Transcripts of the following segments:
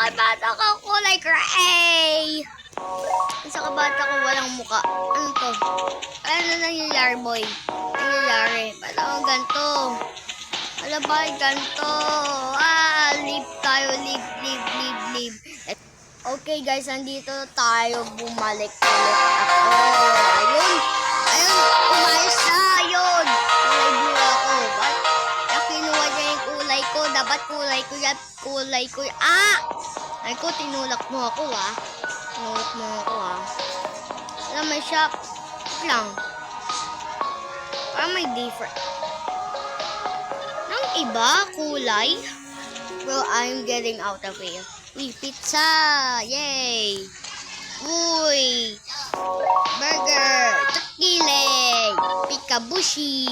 kay bata ko kulay gray. Sa kabata ko walang muka. Ano to? Ano na nangyayari, boy? Nangyayari. Ba't ako ganito? Ano ba ganito? Leave tayo. Leave. Okay guys, andito tayo. Bumalik ulit ako. Ayun. Umayos na. Ayun. Kulay blue ako. Ba't kinuha niya yung kulay ko? Dapat kulay ko yan. Ay ko, tinulak mo ako Alam, may shop lang. Parang may different. Nang iba, kulay. Well, I'm getting out of here. Uy, pizza! Yay! Uy! Burger! Takile! Pikabushi!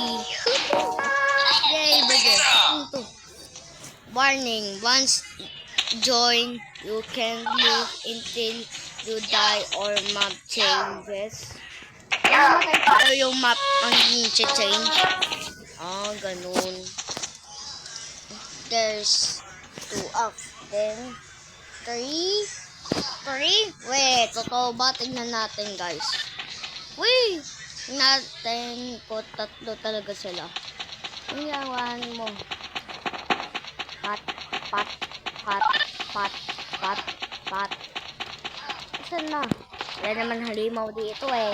Yay, burger! Warning, once join, you can live until you die or map changes. Namatay tayo yung map ang change. Ganun. There's 2 up. Then 3. Wait, totoo ba? Tignan natin, guys. Wait! Natin ko 3 talaga sila. Iyawan mo. Pat. Saan na? Wala naman halimaw dito eh.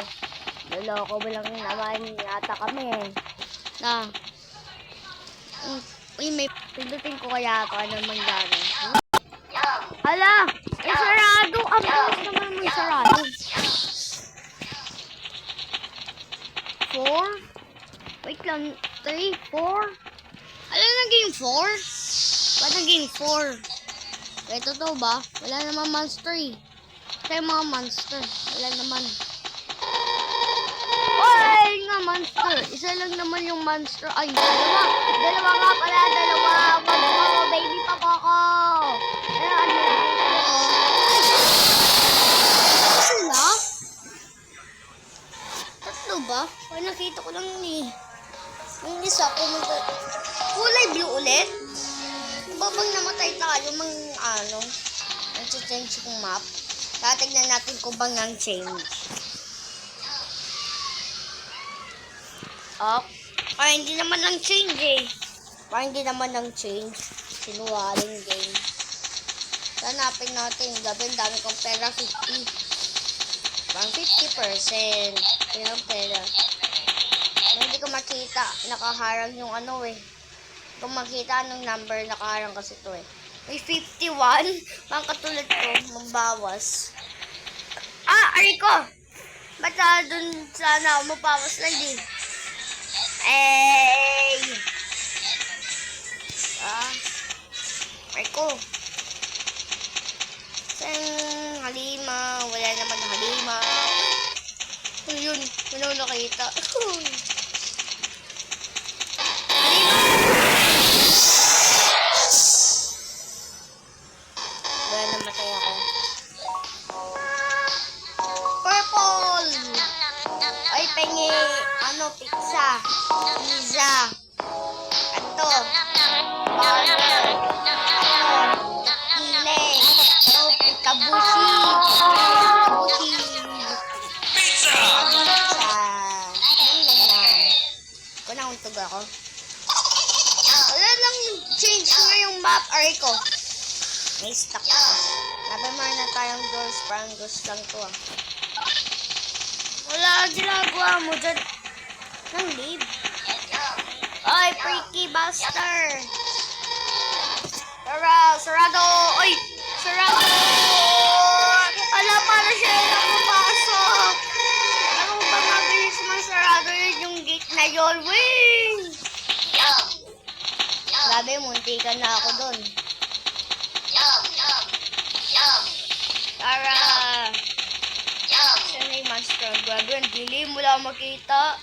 Naloko ba lang naman yata kami eh. Uy, may pindutin ko kaya ako. Ano mangyari? Hala! Ay, sarado! Ang bilis naman may sarado. 4? Wait lang. 3, 4? Ano naging 4? Ba't naging 4? Wait, totoo ba? Wala naman monster eh. Kaya mga monster. Wala naman. Oy! Nga monster. Isa lang naman yung monster. Ay, dalawa. Dalawa nga pala. Dalawa. Wag mo. Baby pa po ako. Sila? Tatlo ba? Ay, nakita ko lang eh. Yung isa ko kulay blue ulit. Babang namatay tayo change kong map. Tatignan natin kung bang ang change. Hindi naman ang change eh. Hindi naman ang change. Sinuwaling game. Hanapin natin. Dami kong pera, 50. Parang 50%. Kaya pera. Hindi ko makita. Nakaharang yung Kung makita anong number, nakaharang kasi ito eh. May 51. Pang katulad ko, mabawas. Ariko! Ba't dun sana ako mabawas lang din? Ariko. Saan halima? Wala naman halima. Ayun, wala nakita. Pizza. Ato. Burger. Takile. Pikabushi. Pizza. Kunauntog ako. Wala lang change ko ngayong map. Ariko. May stock ako. Nabamar na tayong doors. Parang doors lang to Wala ginagawa mo dyan. Nang leave. Ay, freaky buster. Sarado. Ay, sarado. Ala, para siya lang mapasok. Ano ba mabilis masarado yun yung gate na yun? Wing! Grabe, munti ka na ako dun. Tara. Saan na yung monster? Grabe, ang dilim. Wala makita.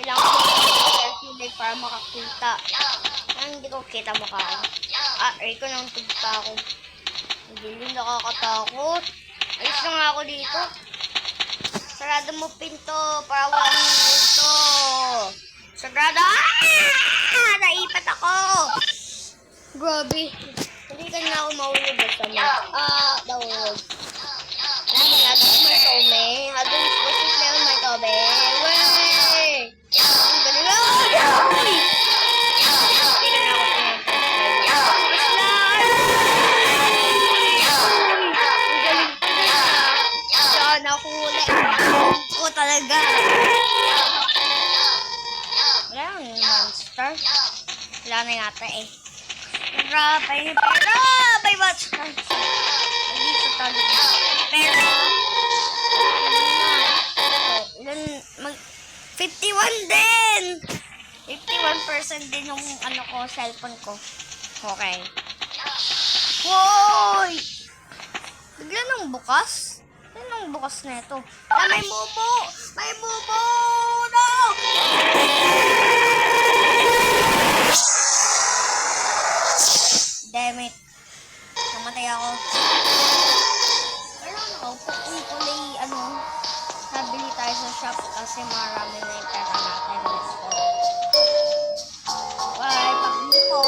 Kailangan ko mag-selfie para makakita. Hindi ko kita mukha ko. Rico nang tugta ako. Hindi nakakatakot. Alis na nga ako dito. Sarado mo pinto para walang multo. Sarado! Naipat ako! Grabe. Hindi ka na ako mahulog sa mga. Nahulog. Lagi may tome. Habang kusip na yun may tome. Wey! Ang galing na! Hindi ka na ako Diyan ako huli. Ko talaga. Wala yung monster. Wala na yata eh. Pera! May monster. Dito tayo. Pera! Ilan, 51 din! 51% din yung ano ko, cellphone ko. Okay. Hoy! Bigla nang bukas? Anong bukas na ito? May bubo! May bubo! No! Damn it. Namatay ako. Pero kulay, nabili tayo sa shop kasi marami na yung pera natin. Let's go. Bye! Pag-ibig po.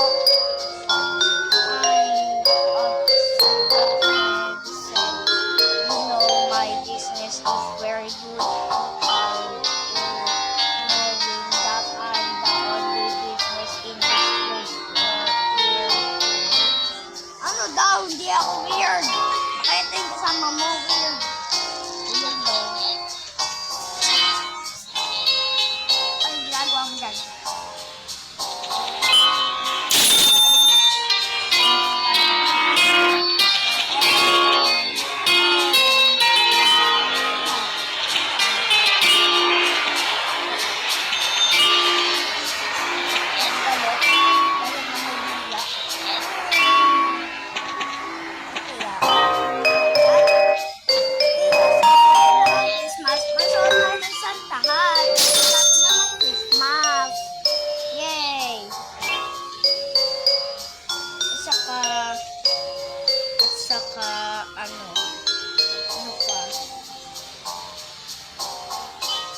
Business is very good. Knowing that I'm the only business in this place. Ano daw? Hindi ako weird. Kaya ito yung kasama mo, weird. Weird daw. Ay, ginagawa mo dyan.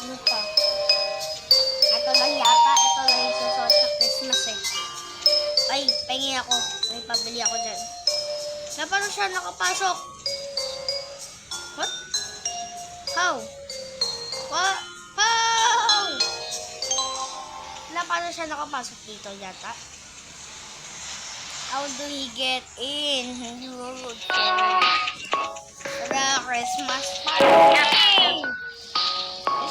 Ano pa? Ito lang yata. Ito lang yung susuot sa Christmas eh. Ay, pahingi ako. May pabili ako dyan. Na paano siya nakapasok? What? How? What? How? Na paano siya nakapasok dito yata? How do we get in? Tara, Christmas party!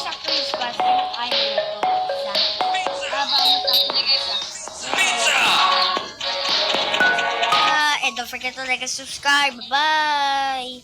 Sa Christmas, ay nito. And don't forget to like and subscribe. Bye!